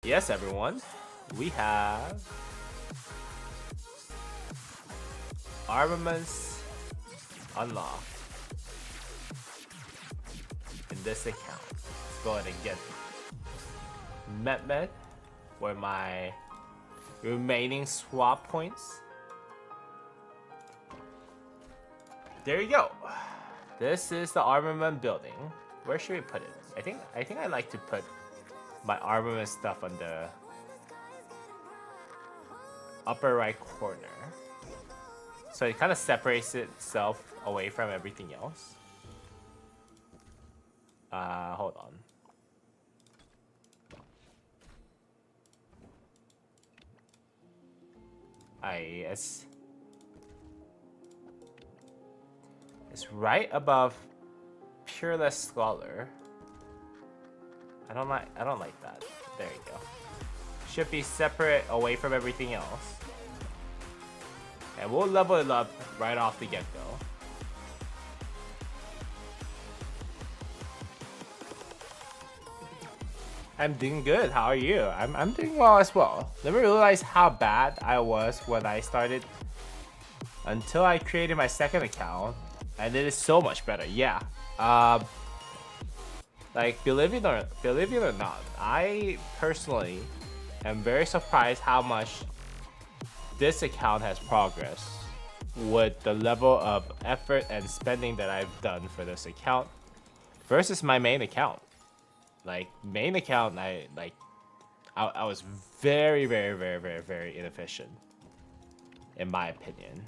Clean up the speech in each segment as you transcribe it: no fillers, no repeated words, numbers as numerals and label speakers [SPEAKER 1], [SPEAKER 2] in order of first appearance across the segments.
[SPEAKER 1] Yes, everyone, we have armaments unlocked in this account. Let's go ahead and get Met for my remaining swap points. There you go. This is the armament building. Where should we put it? I think I like to put my armament stuff on the upper right corner, so it kind of separates itself away from everything else. Hold on. It's right above Peerless Scholar. I don't like that. There you go. Should be separate away from everything else. And we'll level it up right off the get-go. I'm doing good. How are you? I'm doing well as well. Never realized how bad I was when I started until I created my second account, and it is so much better. Yeah. Like, believe it or not, I personally am very surprised how much this account has progressed with the level of effort and spending that I've done for this account versus my main account. Like, main account, I was very inefficient, in my opinion.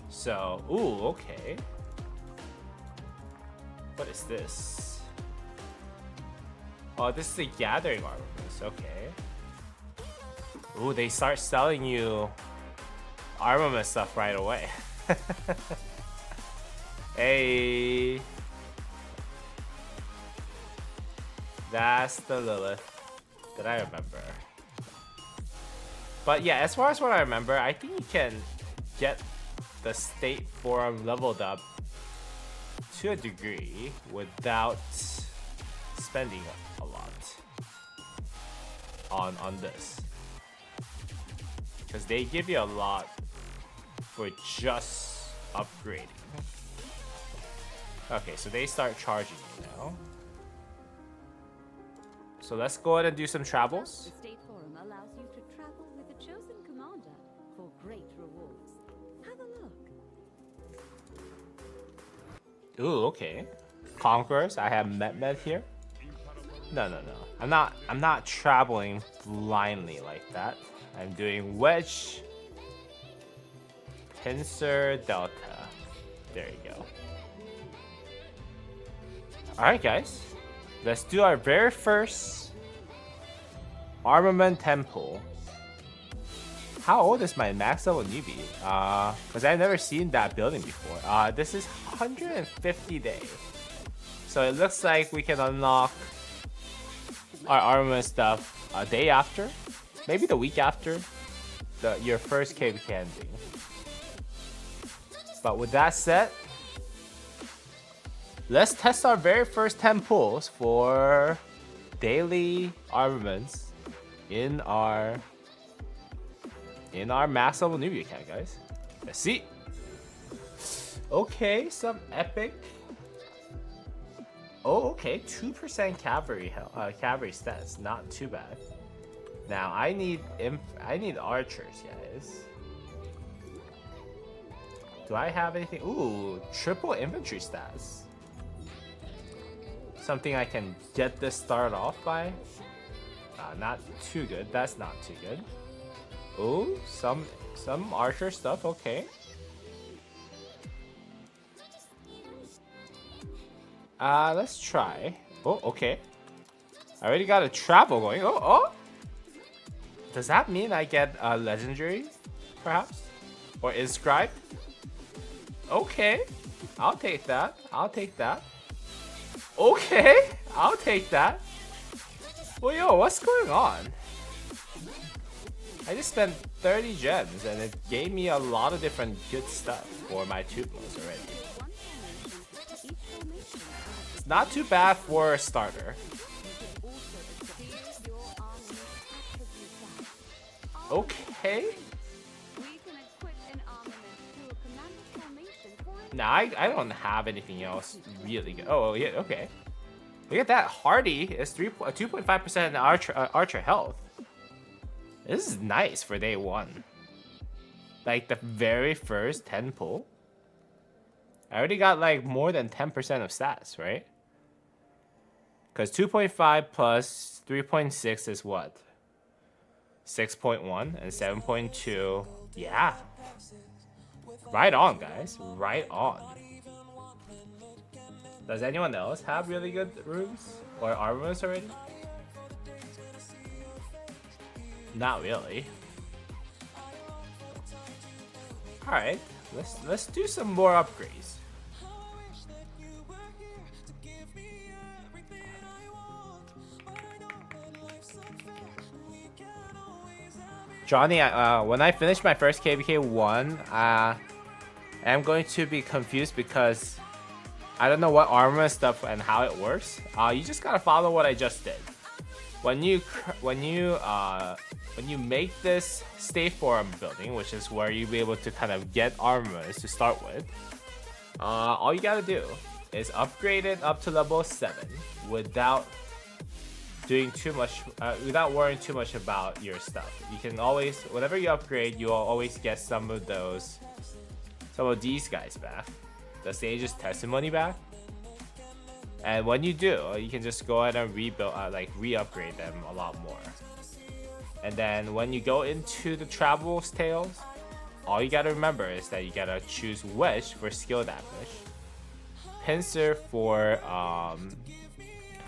[SPEAKER 1] So, ooh, okay. What is this? Oh, this is the gathering armaments. Okay. Ooh, they start selling you armament stuff right away. Hey. That's the Lilith that I remember. But yeah, as far as what I remember, I think you can get the state form leveled up to a degree without spending a lot on this, because they give you a lot for just upgrading. Okay, so they start charging you now. So let's go ahead and do some travels.
[SPEAKER 2] The State Forum allows you to travel with a chosen commander for great rewards. Have a look.
[SPEAKER 1] Ooh, okay. Conquerors, I have Met here. No. I'm not traveling blindly like that. I'm doing Wedge, Pincer, Delta. There you go. Alright, guys. Let's do our very first armament temple. How old is my max level newbie? Because I've never seen that building before. This is 150 days. So it looks like we can unlock our armament stuff a day after, maybe the week after your first cave candy. But with that said, let's test our very first 10 pulls for daily armaments in our max level newbie account, guys. Let's see. Okay, some epic. Oh, okay, 2% cavalry stats, not too bad. Now I need archers, guys. Do I have anything? Ooh, triple infantry stats. Something I can get this started off by. Not too good. That's not too good. Ooh, some archer stuff. Okay. Let's try. Oh, okay. I already got a travel going. Oh. Does that mean I get a legendary, perhaps, or inscribed? Okay, I'll take that. Okay, I'll take that. Well, yo, what's going on? I just spent 30 gems and it gave me a lot of different good stuff for my tuplos already. It's not too bad for a starter. Okay.
[SPEAKER 2] We can equip an armament to a commander formation for
[SPEAKER 1] Nah, I don't have anything else really good. Oh, yeah, okay. Look at that. Hardy is 2.5% archer health. This is nice for day one. Like the very first 10 pull. I already got like more than 10% of stats, right? Because 2.5 plus 3.6 is what? 6.1 and 7.2. Yeah. Right on, guys. Right on. Does anyone else have really good runes or armaments already? Not really. All right, let's do some more upgrades. Johnny, when I finish my first KVK 1, I'm going to be confused because I don't know what armor stuff and how it works. You just gotta follow what I just did. When you make this state form building, which is where you'll be able to kind of get armors to start with, all you gotta do is upgrade it up to level 7 without doing too much, without worrying too much about your stuff. You can always, whenever you upgrade, you'll always get some of these guys back, the Sage's Testimony back. And when you do, you can just go ahead and rebuild, re-upgrade them a lot more. And then when you go into the Travel's Tales, all you gotta remember is that you gotta choose Wedge for skill damage, Pincer for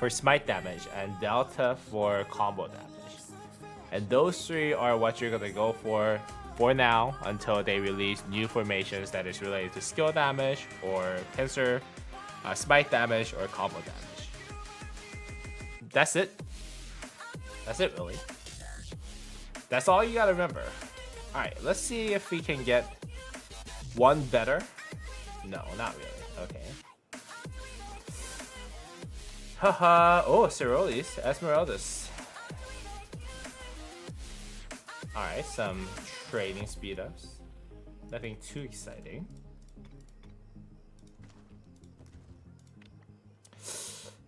[SPEAKER 1] smite damage, and Delta for combo damage. And those three are what you're gonna go for now until they release new formations that is related to skill damage or Pincer, smite damage, or combo damage. That's it. That's it, really. That's all you gotta remember. Alright, let's see if we can get one better. No, not really. Okay. Haha. Oh, Cerolis. Esmeraldas. Alright, some trading speed ups. Nothing too exciting.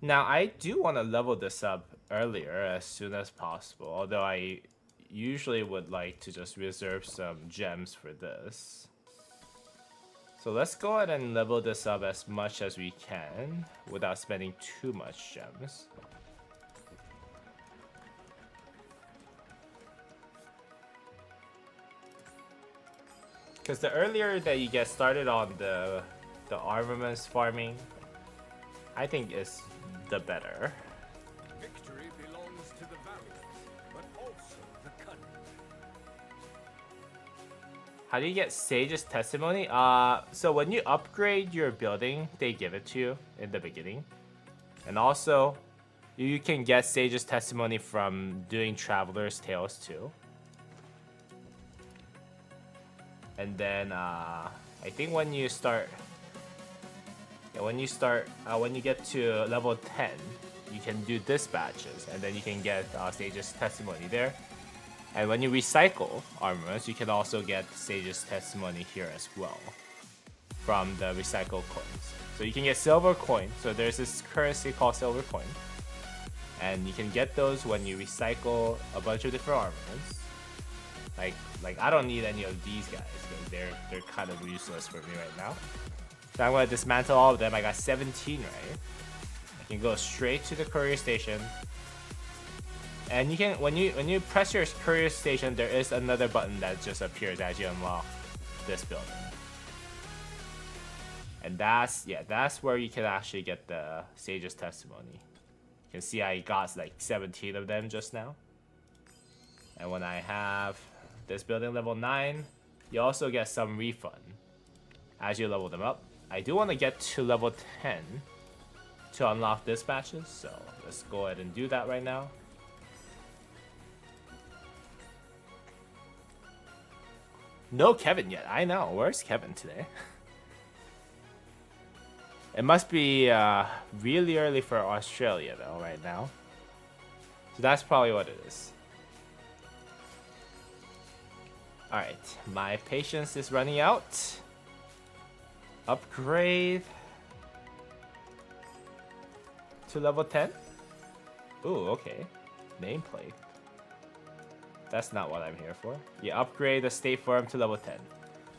[SPEAKER 1] Now, I do want to level this up earlier as soon as possible, although I usually would like to just reserve some gems for this. So let's go ahead and level this up as much as we can without spending too much gems. Because the earlier that you get started on the armaments farming, I think is the better.
[SPEAKER 3] Victory belongs to the valiant, but also the cunning.
[SPEAKER 1] How do you get Sage's Testimony? So when you upgrade your building, they give it to you in the beginning. And also, you can get Sage's Testimony from doing Traveler's Tales too. And then, I think when you start... Yeah, when you get to level 10, you can do dispatches, and then you can get Sage's Testimony there. And when you recycle armors, you can also get Sage's Testimony here as well from the recycle coins. So you can get silver coin. So there's this currency called silver coin, and you can get those when you recycle a bunch of different armors. Like I don't need any of these guys because they're kind of useless for me right now. So I'm gonna dismantle all of them. I got 17, right? I can go straight to the courier station. And you can when you press your courier station, there is another button that just appears as you unlock this building. And that's where you can actually get the Sage's Testimony. You can see I got like 17 of them just now. And when I have this building level 9, you also get some refund as you level them up. I do want to get to level 10 to unlock dispatches, so let's go ahead and do that right now. No Kevin yet. I know. Where's Kevin today? It must be really early for Australia though right now. So that's probably what it is. Alright, my patience is running out. Upgrade to level 10. Ooh, okay. Nameplate. That's not what I'm here for. Yeah, upgrade the state form to level 10.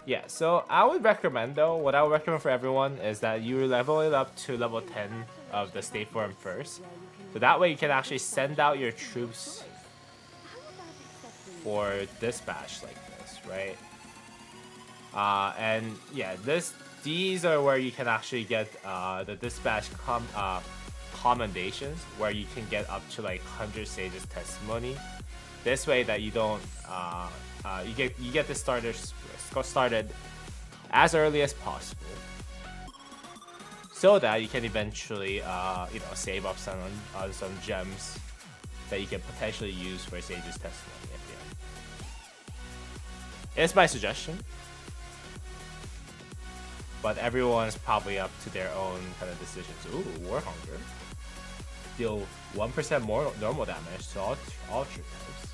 [SPEAKER 1] Yeah, so I would recommend though, what I would recommend for everyone is that you level it up to level 10 of the state form first. So that way you can actually send out your troops for dispatch like this, right? And yeah, these are where you can actually get the dispatch commendations, where you can get up to like 100 sages testimony. This way that you don't you get this started as early as possible, so that you can eventually save up some on some gems that you can potentially use for sage's testimony at the end. It's my suggestion, but everyone's probably up to their own kind of decisions. Ooh, War Hunger. Deal 1% more normal damage to all true types.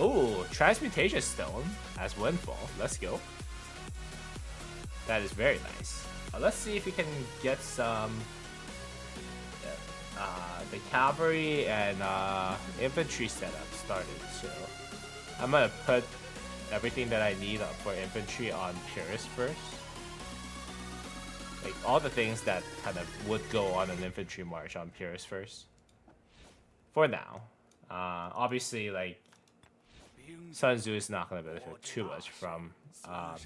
[SPEAKER 1] Ooh, Transmutation Stone as Windfall. Let's go. That is very nice. Let's see if we can get some the cavalry and infantry setup started. So I'm gonna put everything that I need for infantry on Purist first. Like all the things that kind of would go on an infantry march on Purist first. For now. Obviously, like Sun Tzu is not going to benefit too much from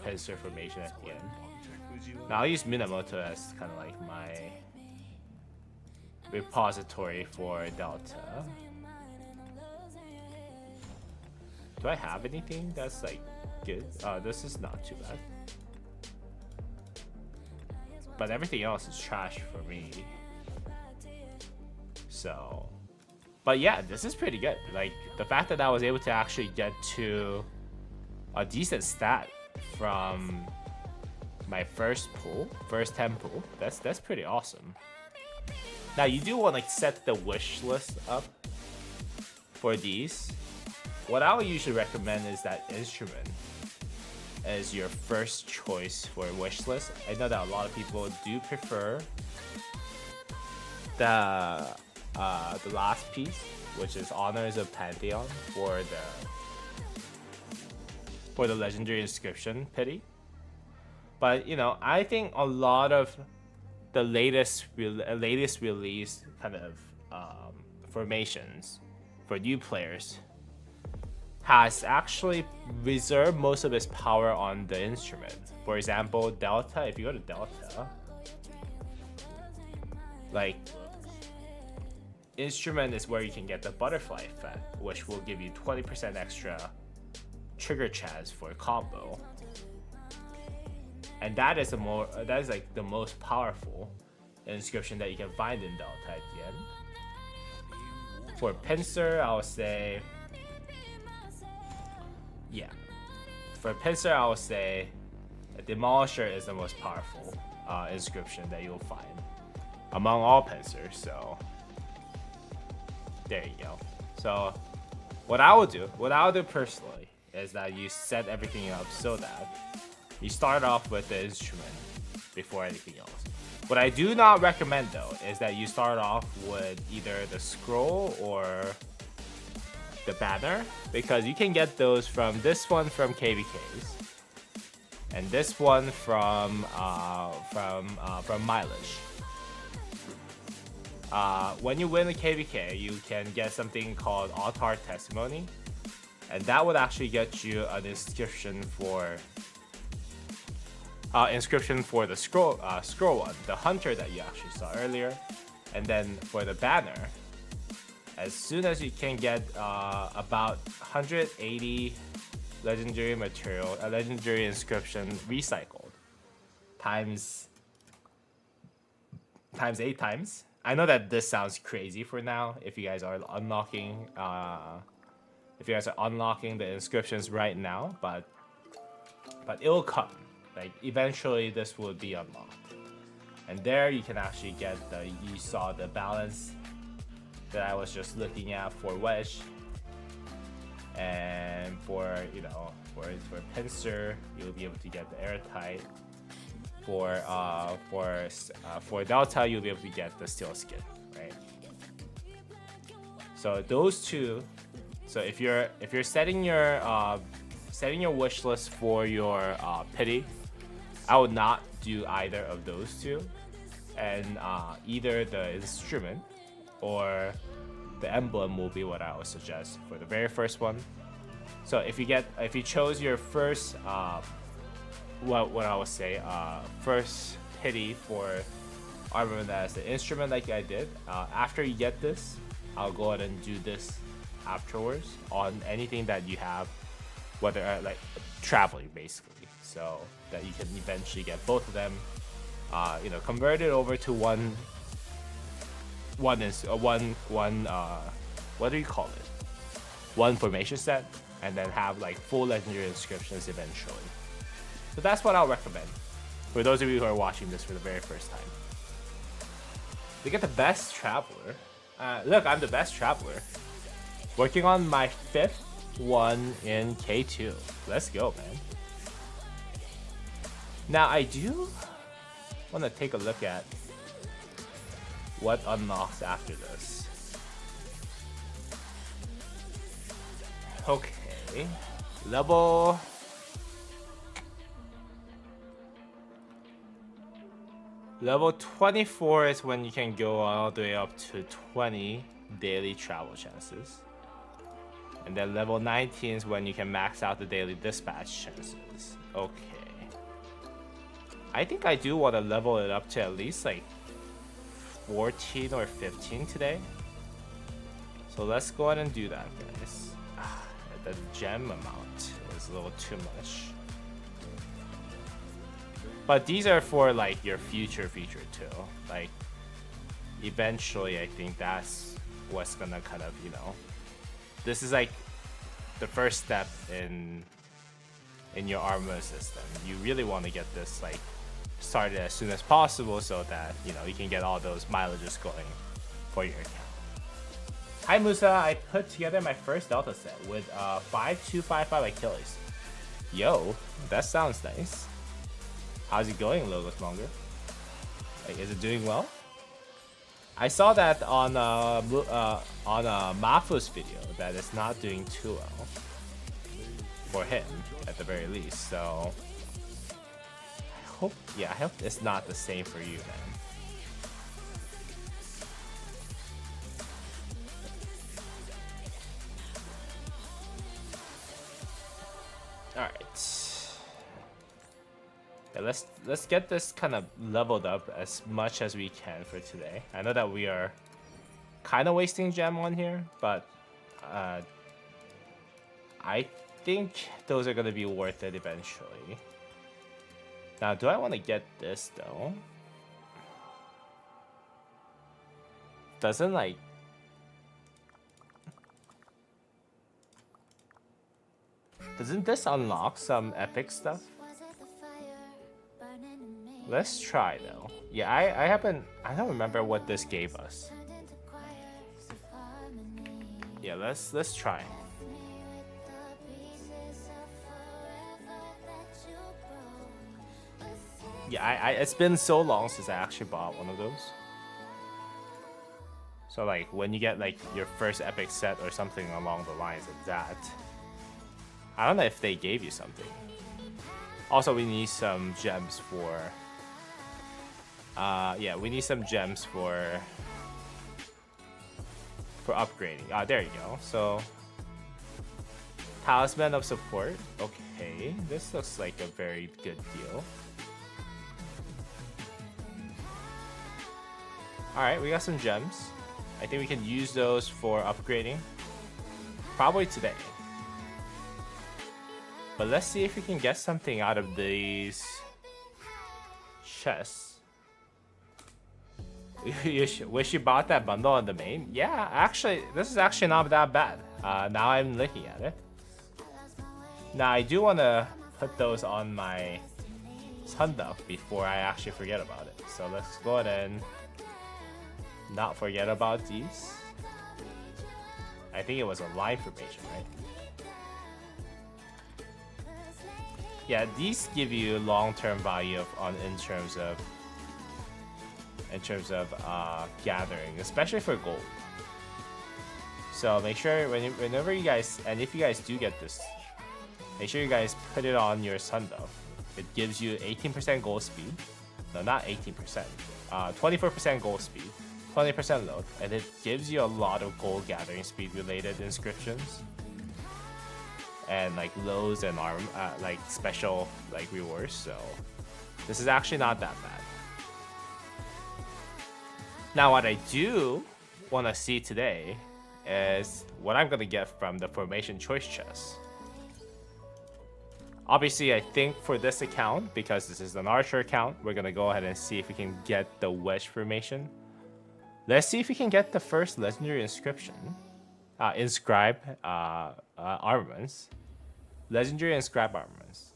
[SPEAKER 1] pincer formation at the end. Now I'll use Minamoto as kind of like my repository for Delta. Do I have anything that's like good? This is not too bad. But everything else is trash for me. So, but yeah, this is pretty good. Like the fact that I was able to actually get to a decent stat from my first 10 pull. That's pretty awesome. Now you do want to like set the wish list up for these. What I would usually recommend is that instrument as your first choice for a wish list. I know that a lot of people do prefer the last piece, which is Honors of Pantheon for the legendary inscription pity. But you know, I think a lot of the latest release kind of formations for new players has actually reserved most of its power on the instrument. For example, Delta, if you go to Delta, like, instrument is where you can get the butterfly effect, which will give you 20% extra trigger chance for a combo. And that is like the most powerful inscription that you can find in Delta at the end. For Pincer, I would say, yeah. For Pincer, I would say Demolisher is the most powerful inscription that you'll find among all Pincers. So there you go. So what I would do personally is that you set everything up so that you start off with the instrument before anything else. What I do not recommend though is that you start off with either the scroll or the banner, because you can get those from this one from KVKs and this one from mileage. When you win a KVK, you can get something called Altar Testimony, and that would actually get you an inscription for the scroll one, the hunter that you actually saw earlier. And then for the banner, as soon as you can get about 180 legendary material, a legendary inscription recycled times 8 times. I know that this sounds crazy for now if you guys are unlocking the inscriptions right now, but it will come. Like eventually this will be unlocked, and there you can actually get you saw the balance that I was just looking at for Wedge, and for for pincer, you'll be able to get the airtight. For Delta, you'll be able to get the steel skin, right? So those two. So if you're setting your wish list for your pity, I would not do either of those two, and either the instrument or the emblem will be what I would suggest for the very first one. So if you chose your first what I would say first pity for armament as the instrument, like I did, after you get this, I'll go ahead and do this afterwards on anything that you have, whether like traveling basically, so that you can eventually get both of them convert it over to one what do you call it, one formation set, and then have like full legendary inscriptions eventually. So that's what I'll recommend for those of you who are watching this for the very first time. To get the best traveler, look, I'm the best traveler, working on my 5th one in K2. Let's go, man. Now I do want to take a look at what unlocks after this. Okay, level 24 is when you can go all the way up to 20 daily travel chances. And then level 19 is when you can max out the daily dispatch chances. Okay. I think I do want to level it up to at least like 14 or 15 today. So let's go ahead and do that, guys. The gem amount is a little too much. But these are for like your future too. Like eventually I think that's what's gonna kind of, this is like the first step in your armor system. You really want to get this like started as soon as possible so that you can get all those mileages going for your account. Hi Musa, I put together my first Delta set with 5255 Achilles. Yo, that sounds nice. How's it going, Logos Monger? Like, is it doing well? I saw that on Mafu's video that it's not doing too well for him at the very least. So I hope it's not the same for you, man. All right. Yeah, let's get this kind of leveled up as much as we can for today. I know that we are kind of wasting gem on here, but I think those are gonna be worth it eventually. Now, do I want to get this though? Doesn't like. Doesn't this unlock some epic stuff? Let's try though. Yeah, I don't remember what this gave us. Yeah, let's try. Yeah, it's been so long since I actually bought one of those. So like when you get like your first epic set or something along the lines of that, I don't know if they gave you something. Also, we need some gems for. Yeah, we need some gems for upgrading. There you go. So, Talisman of Support. Okay, this looks like a very good deal. Alright, we got some gems. I think we can use those for upgrading. Probably today. But let's see if we can get something out of these chests. Wish you bought that bundle on the main? Yeah, actually, this is actually not that bad. Now I'm looking at it. Now I do want to put those on my sunduck before I actually forget about it. So let's go ahead and not forget about these. I think it was a live formation, right? Yeah, these give you long-term value in terms of gathering, especially for gold. So make sure whenever you guys, and if you guys do get this, make sure you guys put it on your Sunduff. It gives you 18% gold speed. No, not 18%. 24% gold speed, 20% load, and it gives you a lot of gold gathering speed related inscriptions. And like lows and like special like rewards. So this is actually not that bad. Now what I do want to see today is what I'm gonna get from the formation choice chest. Obviously, I think for this account, because this is an archer account, we're gonna go ahead and see if we can get the wedge formation. Let's see if we can get the first legendary inscription. Inscribe armaments. Legendary inscribe armaments.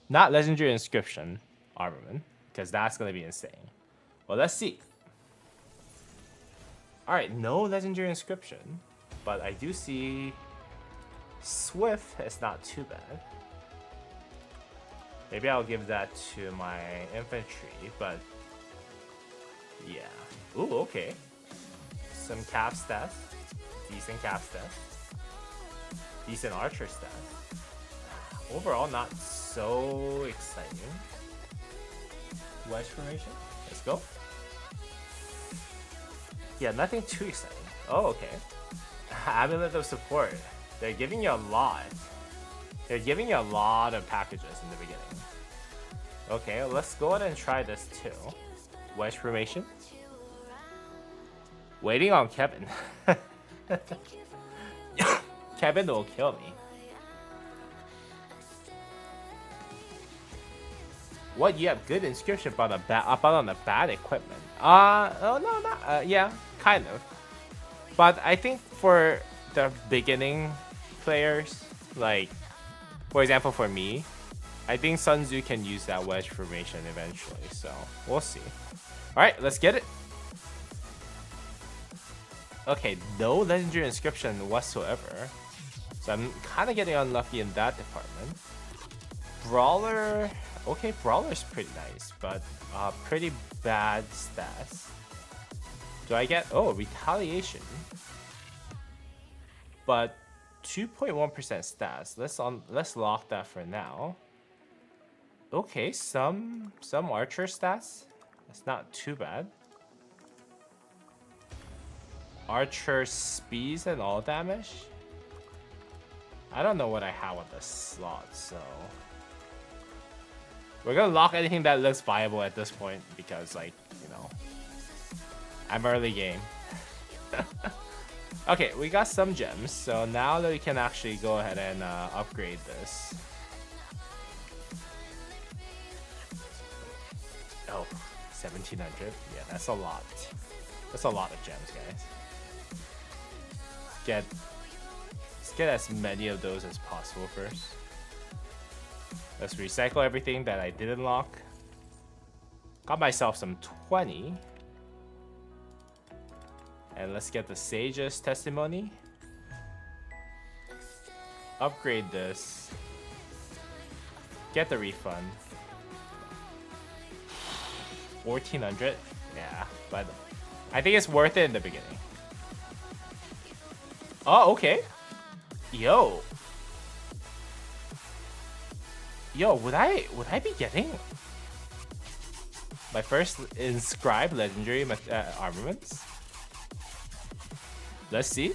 [SPEAKER 1] Not legendary inscription armament, because that's gonna be insane. Well, let's see. Alright, no legendary inscription, but I do see Swift is not too bad. Maybe I'll give that to my infantry, but yeah. Ooh, okay. Some cap stats. Decent cap stats. Decent archer stats. Overall, not so exciting. Wedge formation. Let's go. Yeah, nothing too exciting. Oh, okay. Amulet of support. They're giving you a lot. They're giving you a lot of packages in the beginning. Okay, let's go ahead and try this too. Wedge formation. Waiting on Kevin. Kevin will kill me. What? You have good inscription but on the bad equipment. Oh no, not yeah, kind of. But I think for the beginning players, like for example for me, I think Sun Tzu can use that wedge formation eventually. So we'll see. All right, let's get it. Okay, no legendary inscription whatsoever. So I'm kind of getting unlucky in that department. Brawler, okay, Brawler's pretty nice, but pretty bad stats. Do I get, oh, retaliation? But 2.1% stats. Let's lock that for now. Okay, some archer stats. That's not too bad. Archer speeds and all damage. I don't know what I have on the slot, so we're gonna lock anything that looks viable at this point because, like, you know, I'm early game. Okay, we got some gems, so now that we can actually go ahead and upgrade this. Oh, 1700. Yeah, that's a lot. That's a lot of gems, guys. Let's get as many of those as possible first. Let's recycle everything that I didn't lock. Got myself some 20. And let's get the Sage's testimony. Upgrade this. Get the refund. 1400. Yeah, but I think it's worth it in the beginning. Oh, okay. Yo, would I be getting my first inscribed legendary armaments? Let's see.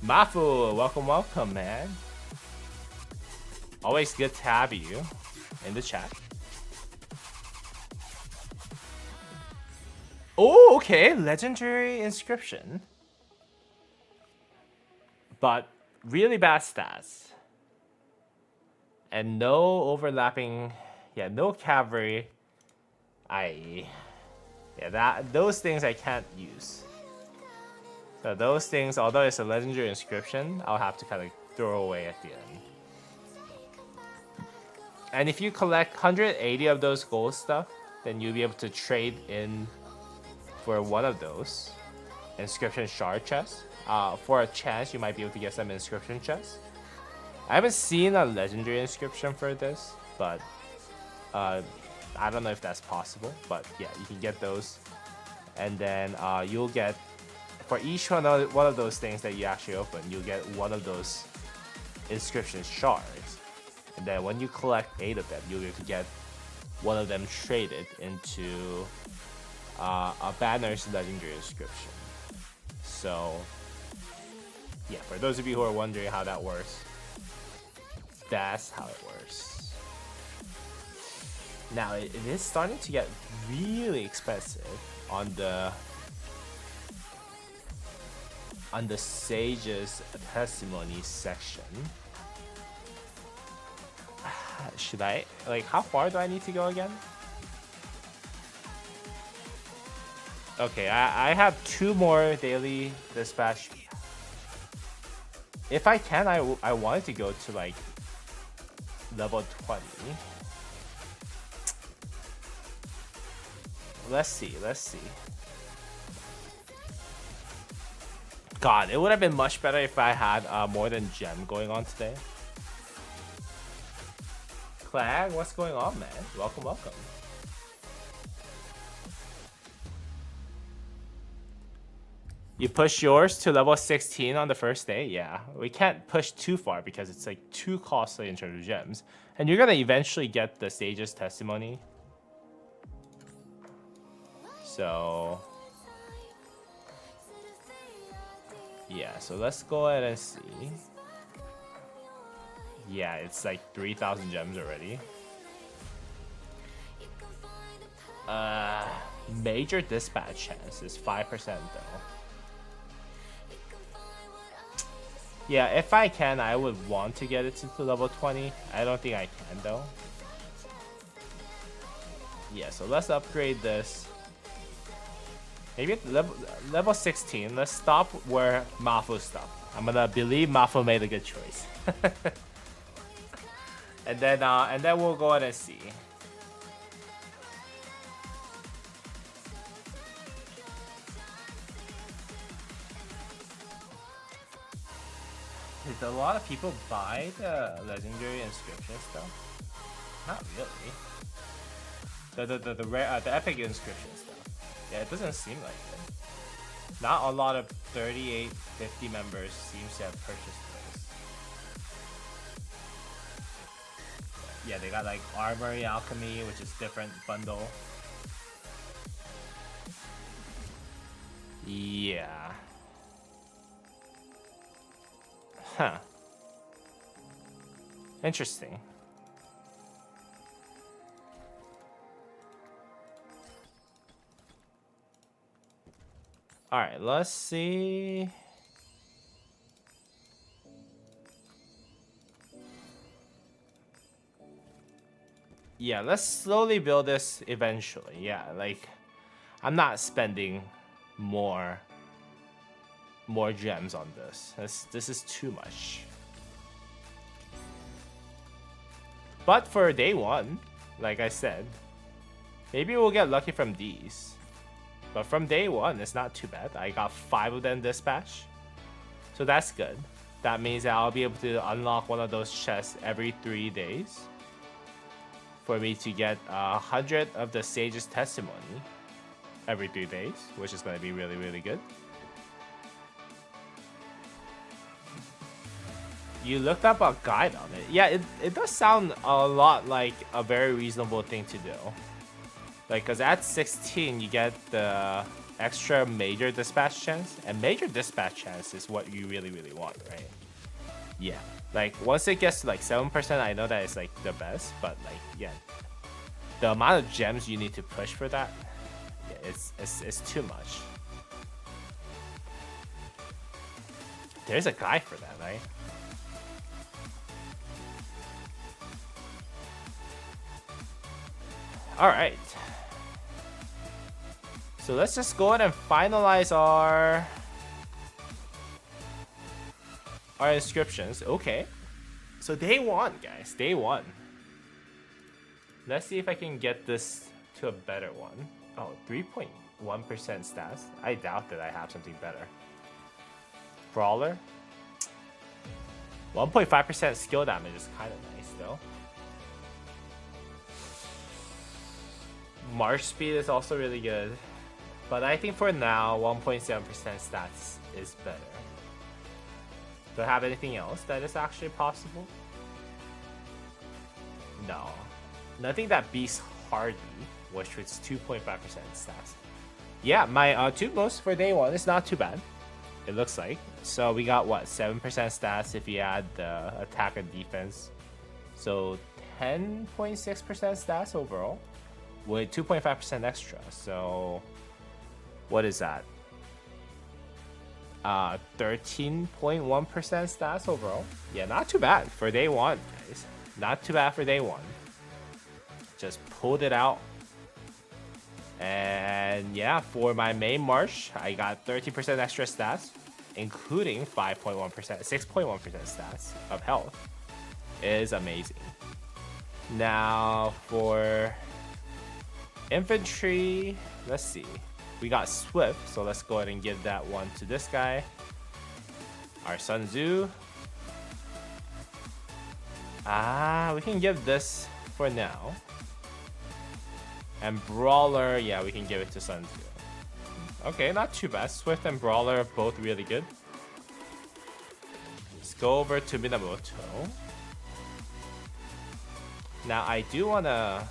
[SPEAKER 1] Mafu, welcome, man. Always good to have you in the chat. Oh, okay, legendary inscription. But really bad stats. And no overlapping, yeah, no cavalry. Those things I can't use. So those things, although it's a legendary inscription, I'll have to kind of throw away at the end. And if you collect 180 of those gold stuff, then you'll be able to trade in for one of those inscription shard chests. For a chance, you might be able to get some inscription chests. I haven't seen a legendary inscription for this, but I don't know if that's possible. But yeah, you can get those, and then you'll get for each one of those things that you actually open, you'll get one of those inscription shards, and then when you collect 8 of them, you'll get one of them traded into a banner's legendary inscription. So yeah, for those of you who are wondering how that works, that's how it works. Now it is starting to get really expensive on the Sage's testimony section. Should I, like, how far do I need to go again? Okay, I have 2 more daily dispatch. If I can, I wanted to go to like level 20. Let's see. God, it would have been much better if I had more than gem going on today. Clag, what's going on, man? Welcome. You push yours to level 16 on the first day? Yeah, we can't push too far because it's like too costly in terms of gems. And you're gonna eventually get the Sage's testimony. So yeah, so let's go ahead and see. Yeah, it's like 3,000 gems already. Major dispatch chance is 5% though. Yeah, if I can, I would want to get it to level 20. I don't think I can though. Yeah, so let's upgrade this. Maybe at level 16. Let's stop where Mafu stopped. I'm gonna believe Mafu made a good choice. and then we'll go ahead and see. Did a lot of people buy the legendary inscription stuff? Not really. The epic inscription stuff. Yeah, it doesn't seem like it. Not a lot of 3850 members seems to have purchased those. Yeah, they got like Armory Alchemy, which is different bundle. Yeah. Huh. Interesting. Alright, let's see. Yeah, let's slowly build this eventually. Yeah, like I'm not spending more gems on this. This is too much. But for day 1, like I said, maybe we'll get lucky from these. But from day 1, it's not too bad. I got 5 of them dispatch. So that's good. That means that I'll be able to unlock one of those chests every 3 days. For me to get 100 of the Sage's testimony every 3 days. Which is going to be really, really good. You looked up a guide on it. Yeah, it does sound a lot like a very reasonable thing to do. Like, because at 16, you get the extra major dispatch chance. And major dispatch chance is what you really, really want, right? Yeah. Like, once it gets to, like, 7%, I know that it's, like, the best. But, like, yeah. The amount of gems you need to push for that, yeah, it's too much. There's a guy for that, right? Alright. So let's just go ahead and finalize our inscriptions. Okay. So day 1, guys. Day 1. Let's see if I can get this to a better one. Oh, 3.1% stats. I doubt that I have something better. Brawler. 1.5% skill damage is kind of nice though. March speed is also really good. But I think for now, 1.7% stats is better. Do I have anything else that is actually possible? No. Nothing that beats Hardy, which was 2.5% stats. Yeah, my 2 most for day 1 is not too bad. It looks like. So we got what, 7% stats if you add the attack and defense. So 10.6% stats overall with 2.5% extra. So what is that? 13.1% stats overall. Yeah, not too bad for day 1, guys. Not too bad for day 1. Just pulled it out. And yeah, for my main march, I got 30% extra stats, including 5.1%, 6.1% stats of health. It is amazing. Now for infantry, let's see. We got Swift, so let's go ahead and give that one to this guy. Our Sun Tzu. We can give this for now. And Brawler, yeah, we can give it to Sun Tzu. Okay, not too bad. Swift and Brawler are both really good. Let's go over to Minamoto. Now I do wanna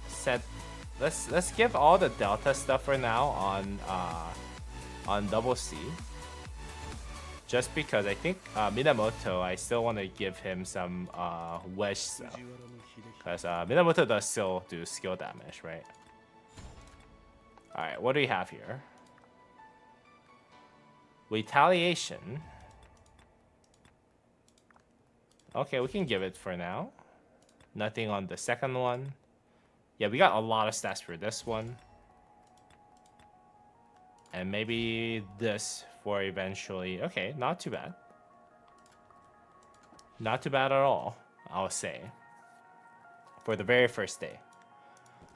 [SPEAKER 1] set. Let's give all the Delta stuff for now on double C. Just because I think Minamoto, I still want to give him some wedge stuff. Because Minamoto does still do skill damage, right? Alright, what do we have here? Retaliation. Okay, we can give it for now. Nothing on the second one. Yeah, we got a lot of stats for this one. And maybe this for eventually. Okay, not too bad. Not too bad at all, I'll say. For the very first day.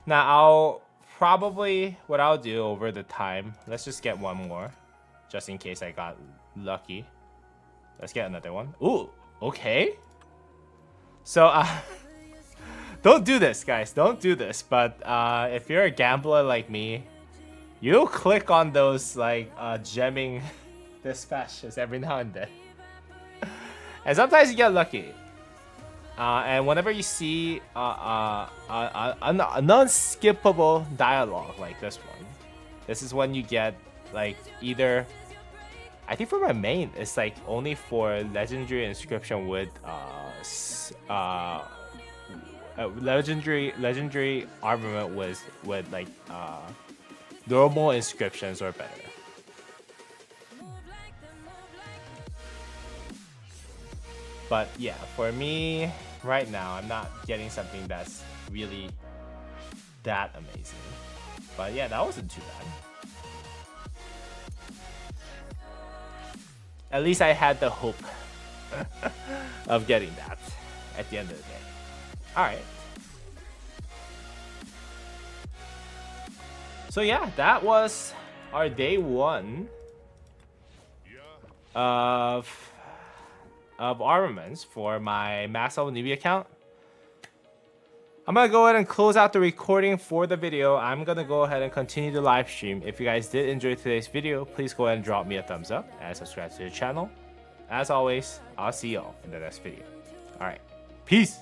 [SPEAKER 1] Now, what I'll do over the time, let's just get one more. Just in case I got lucky. Let's get another one. Ooh, okay. So, don't do this, guys. Don't do this. But if you're a gambler like me, you'll click on those like gemming dispatches every now and then. And sometimes you get lucky. And whenever you see a non-skippable dialogue like this one, this is when you get like either, I think for my main, it's like only for legendary inscription with legendary armament with like normal inscriptions or better. But yeah, for me right now, I'm not getting something that's really that amazing. But yeah, that wasn't too bad. At least I had the hope of getting that at the end of the day. Alright. So yeah, that was our day 1 of armaments for my max level Newbie account. I'm gonna go ahead and close out the recording for the video. I'm gonna go ahead and continue the live stream. If you guys did enjoy today's video, please go ahead and drop me a thumbs up and subscribe to the channel. As always, I'll see y'all in the next video. Alright, peace!